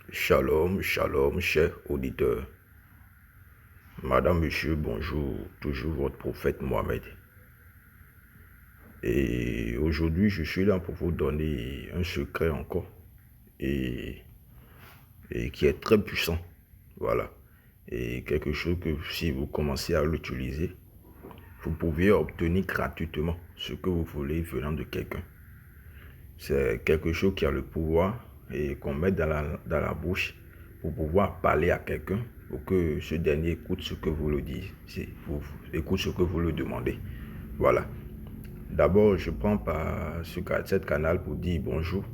Shalom, shalom, chers auditeurs. Madame, monsieur, bonjour. Toujours votre prophète Mohamed. Et aujourd'hui, je suis là pour vous donner un secret encore. Et qui est très puissant. Voilà. Et quelque chose que si vous commencez à l'utiliser, vous pouvez obtenir gratuitement ce que vous voulez venant de quelqu'un. C'est quelque chose qui a le pouvoir et qu'on met dans la bouche pour pouvoir parler à quelqu'un, pour que ce dernier écoute ce que vous le dites, écoute ce que vous le demandez. Voilà. D'abord, je prends par cette canal pour dire bonjour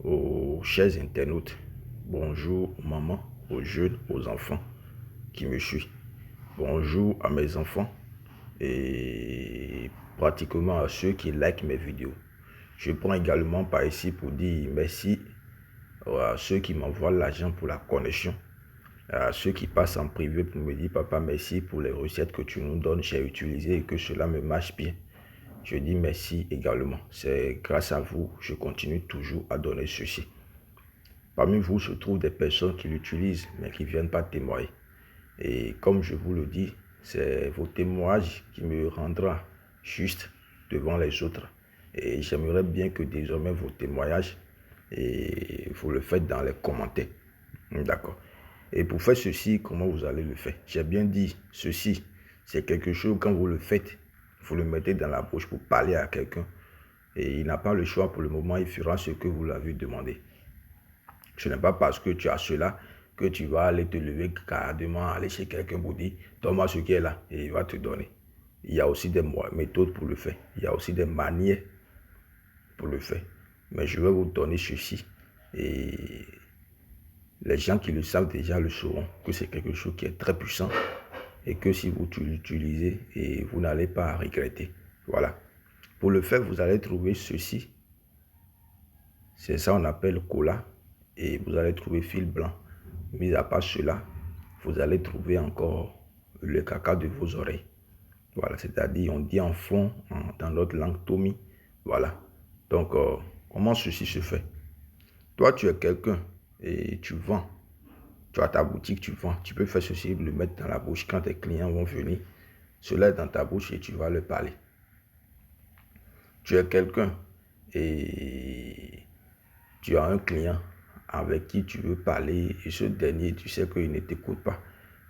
aux chers internautes. Bonjour aux mamans, aux jeunes, aux enfants qui me suivent. Bonjour à mes enfants et pratiquement à ceux qui likent mes vidéos. Je prends également par ici pour dire merci à ceux qui m'envoient l'argent pour la connexion, à ceux qui passent en privé pour me dire papa merci pour les recettes que tu nous donnes, j'ai utilisé et que cela me marche bien. Je dis merci également. C'est grâce à vous, je continue toujours à donner ceci. Parmi vous se trouvent des personnes qui l'utilisent mais qui ne viennent pas témoigner. Et comme je vous le dis, c'est vos témoignages qui me rendront juste devant les autres. Et j'aimerais bien que désormais vos témoignages, et vous le faites dans les commentaires. D'accord. Et pour faire ceci, comment vous allez le faire? J'ai bien dit, ceci, c'est quelque chose, quand vous le faites, vous le mettez dans la bouche pour parler à quelqu'un. Et il n'a pas le choix pour le moment, il fera ce que vous l'avez demandé. Ce n'est pas parce que tu as cela que tu vas aller te lever carrément, aller chez quelqu'un pour dire, donne-moi ce qui est là, et il va te donner. Il y a aussi des méthodes pour le faire. Il y a aussi des manières pour le faire. Mais je vais vous donner ceci. Et les gens qui le savent déjà le sauront que c'est quelque chose qui est très puissant. Et que si vous l'utilisez, et vous n'allez pas regretter. Voilà. Pour le faire, vous allez trouver ceci. C'est ça qu'on appelle cola. Et vous allez trouver fil blanc. Mis à part cela, vous allez trouver encore le caca de vos oreilles. Voilà, c'est-à-dire, on dit en fond, dans notre langue, Tommy. Voilà. Donc, comment ceci se fait? Toi, tu es quelqu'un et tu vends. Tu as ta boutique, tu vends. Tu peux faire ceci, le mettre dans la bouche quand tes clients vont venir. Cela est dans ta bouche et tu vas leur parler. Tu es quelqu'un et tu as un client avec qui tu veux parler et ce dernier, tu sais qu'il ne t'écoute pas.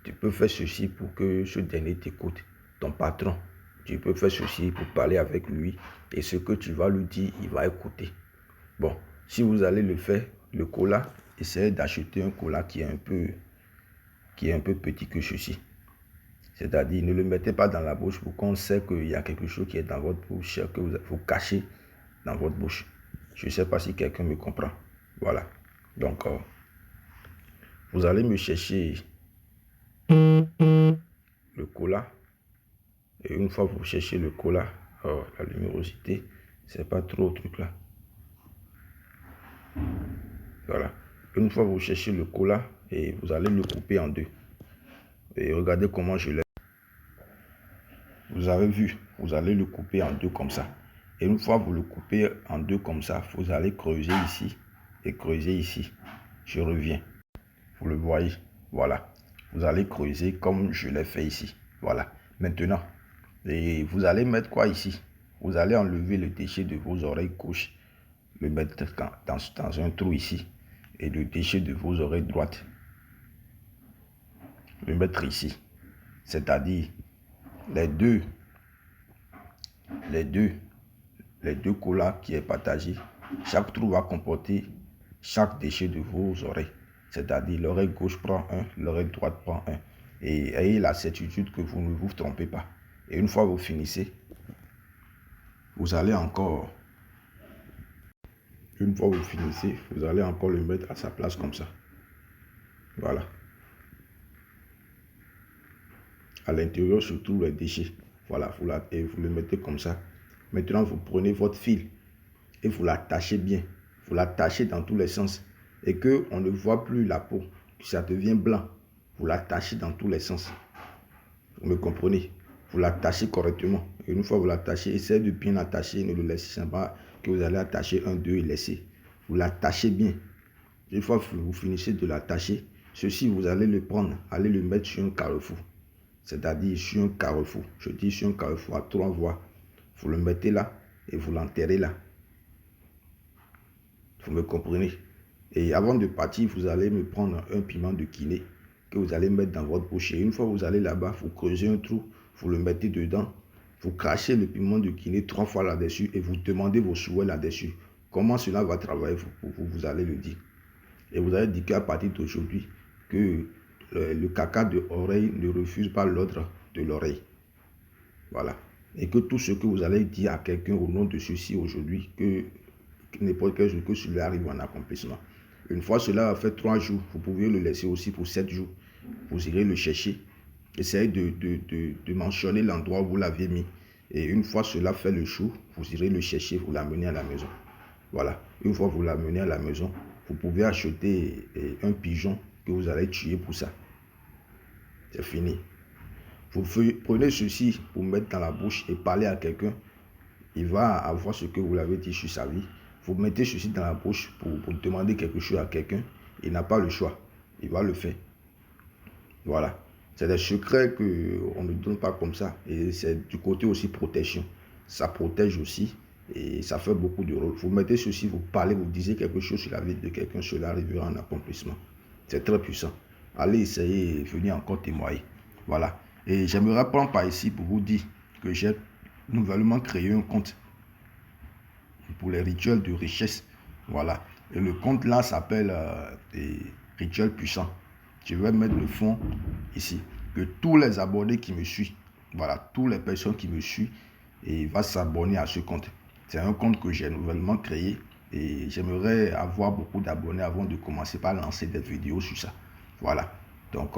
Tu peux faire ceci pour que ce dernier t'écoute. Ton patron, tu peux faire ceci pour parler avec lui et ce que tu vas lui dire, il va écouter. Bon, si vous allez le faire, le cola, essayez d'acheter un cola qui est un peu petit que ceci. C'est-à-dire, ne le mettez pas dans la bouche pour qu'on sait qu'il y a quelque chose qui est dans votre bouche, que vous cachez dans votre bouche. Je ne sais pas si quelqu'un me comprend. Voilà. Donc, vous allez me chercher le cola. Et une fois que vous cherchez le cola, la lumérosité, c'est pas trop le truc là. Voilà. Une fois que vous cherchez le cola, et vous allez le couper en deux. Et regardez comment je l'ai. Vous avez vu, vous allez le couper en deux comme ça. Et une fois que vous le coupez en deux comme ça, vous allez creuser ici et creuser ici. Je reviens. Vous le voyez. Voilà. Vous allez creuser comme je l'ai fait ici. Voilà. Maintenant, et vous allez mettre quoi ici? Vous allez enlever le déchet de vos oreilles gauches, le mettre dans un trou ici. Et le déchet de vos oreilles droites, le mettre ici. C'est-à-dire les deux colas qui est partagé, chaque trou va comporter chaque déchet de vos oreilles. C'est-à-dire l'oreille gauche prend un, l'oreille droite prend un. Et ayez la certitude que vous ne vous trompez pas. Et une fois que vous finissez, vous allez encore, le mettre à sa place comme ça. Voilà. À l'intérieur se trouvent les déchets. Voilà, et vous le mettez comme ça. Maintenant, vous prenez votre fil et vous l'attachez bien. Vous l'attachez dans tous les sens. Et qu'on ne voit plus la peau, que ça devient blanc. Vous l'attachez dans tous les sens. Vous me comprenez? Vous l'attachez correctement. Et une fois que vous l'attachez, essayez de bien l'attacher. Ne le laissez pas que vous allez attacher un, deux et laisser. Vous l'attachez bien. Une fois que vous finissez de l'attacher, ceci, vous allez le prendre, allez le mettre sur un carrefour. C'est-à-dire sur un carrefour. Je dis sur un carrefour à 3 voies. Vous le mettez là et vous l'enterrez là. Vous me comprenez? Et avant de partir, vous allez me prendre un piment de Guinée que vous allez mettre dans votre bouche. Et une fois que vous allez là-bas, vous creusez un trou, vous le mettez dedans, vous crachez le piment de Guinée 3 fois là-dessus et vous demandez vos souhaits là-dessus. Comment cela va travailler, vous allez le dire. Et vous allez dire qu'à partir d'aujourd'hui, que le caca de oreille ne refuse pas l'ordre de l'oreille. Voilà. Et que tout ce que vous allez dire à quelqu'un au nom de ceci aujourd'hui, que n'importe quel jour que cela arrive en accomplissement. Une fois cela a fait 3 jours, vous pouvez le laisser aussi pour 7 jours. Vous irez le chercher. Essayez de mentionner l'endroit où vous l'aviez mis. Et une fois cela fait le jour, vous irez le chercher, vous l'amenez à la maison. Voilà. Une fois que vous l'amenez à la maison, vous pouvez acheter un pigeon que vous allez tuer pour ça. C'est fini. Vous prenez ceci pour mettre dans la bouche et parler à quelqu'un. Il va avoir ce que vous l'avez dit sur sa vie. Vous mettez ceci dans la bouche pour demander quelque chose à quelqu'un. Il n'a pas le choix. Il va le faire. Voilà. C'est des secrets qu'on ne donne pas comme ça. Et c'est du côté aussi protection. Ça protège aussi et ça fait beaucoup de rôle. Vous mettez ceci, vous parlez, vous disiez quelque chose sur la vie de quelqu'un, cela arrivera en accomplissement. C'est très puissant. Allez essayer et venez encore témoigner. Voilà. Et j'aimerais prendre par ici pour vous dire que j'ai nouvellement créé un compte pour les rituels de richesse. Voilà. Et le compte là s'appelle des rituels puissants. Je vais mettre le fond ici. Que tous les abonnés qui me suivent, voilà, toutes les personnes qui me suivent, et vont s'abonner à ce compte. C'est un compte que j'ai nouvellement créé et j'aimerais avoir beaucoup d'abonnés avant de commencer par lancer des vidéos sur ça. Voilà. Donc,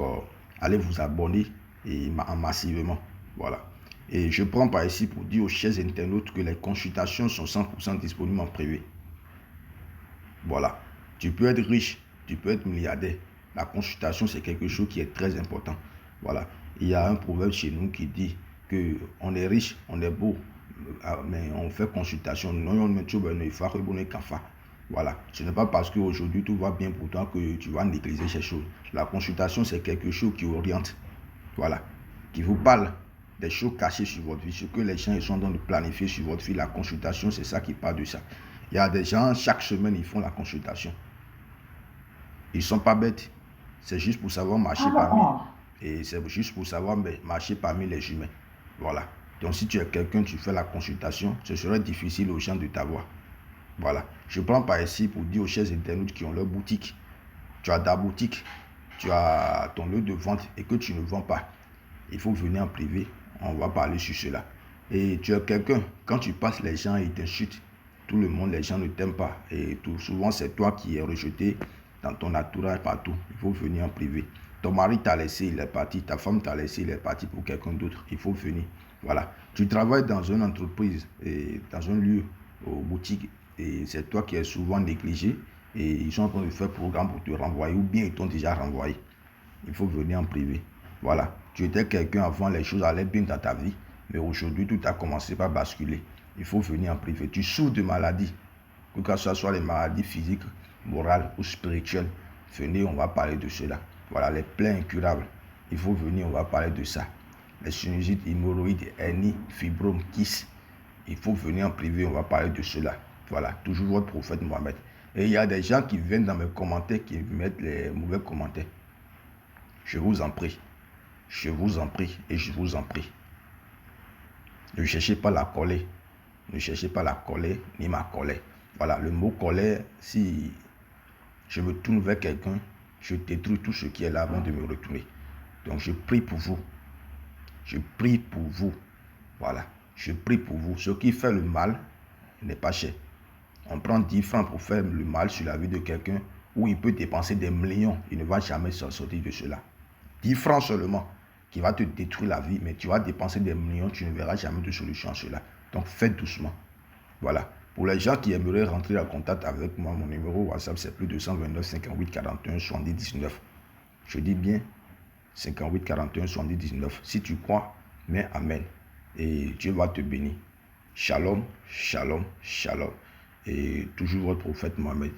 allez vous abonner et massivement. Voilà. Et je prends par ici pour dire aux chers internautes que les consultations sont 100% disponibles en privé. Voilà. Tu peux être riche, tu peux être milliardaire. La consultation, c'est quelque chose qui est très important. Voilà. Il y a un proverbe chez nous qui dit que on est riche, on est beau, mais on fait consultation. Voilà. Ce n'est pas parce qu'aujourd'hui tout va bien pour toi que tu vas négliger ces choses. La consultation, c'est quelque chose qui oriente. Voilà. Qui vous parle des choses cachées sur votre vie, ce que les gens sont en train de planifier sur votre vie. La consultation, c'est ça qui parle de ça. Il y a des gens, chaque semaine, ils font la consultation. Ils ne sont pas bêtes. C'est juste pour savoir marcher parmi. Et c'est juste pour savoir marcher parmi les humains. Voilà. Donc si tu es quelqu'un, tu fais la consultation, ce serait difficile aux gens de t'avoir. Voilà. Je prends par ici pour dire aux chers internautes qui ont leur boutique. Tu as ta boutique, tu as ton lieu de vente et que tu ne vends pas. Il faut venir en privé. On va parler sur cela. Et tu es quelqu'un, quand tu passes, les gens ils t'insultent. Tout le monde, les gens ne t'aiment pas. Et tout souvent, c'est toi qui es rejeté dans ton entourage partout. Il faut venir en privé. Ton mari t'a laissé, il est parti. Ta femme t'a laissé, il est parti pour quelqu'un d'autre. Il faut venir. Voilà. Tu travailles dans une entreprise, et dans un lieu, aux boutiques, et c'est toi qui es souvent négligé. Et ils sont en train de faire programme pour te renvoyer, ou bien ils t'ont déjà renvoyé. Il faut venir en privé. Voilà. Tu étais quelqu'un avant, les choses allaient bien dans ta vie. Mais aujourd'hui, tout a commencé par basculer. Il faut venir en privé. Tu souffres de maladies, que ce soit les maladies physiques, morales ou spirituelles. Venez, on va parler de cela. Voilà, les plaies incurables. Il faut venir, on va parler de ça. Les sinusites, hémorroïdes, hernies, fibromes, kysts. Il faut venir en privé, on va parler de cela. Voilà, toujours votre prophète Mohamed. Et il y a des gens qui viennent dans mes commentaires, qui mettent les mauvais commentaires. Je vous en prie. Je vous en prie et je vous en prie. Ne cherchez pas la colère. Ne cherchez pas la colère ni ma colère. Voilà, le mot colère, si je me tourne vers quelqu'un, je détruis tout ce qui est là avant de me retourner. Donc je prie pour vous. Je prie pour vous. Voilà, je prie pour vous. Ce qui fait le mal n'est pas cher. On prend 10 francs pour faire le mal sur la vie de quelqu'un où il peut dépenser des millions. Il ne va jamais s'en sortir de cela. 10 francs seulement qui va te détruire la vie, mais tu vas dépenser des millions, tu ne verras jamais de solution à cela. Donc faites doucement. Voilà. Pour les gens qui aimeraient rentrer en contact avec moi, mon numéro WhatsApp c'est plus 229 58 41 70 19. Je dis bien 58 41 70 19. Si tu crois, mets Amen. Et Dieu va te bénir. Shalom, shalom, shalom. Et toujours votre prophète Mohamed.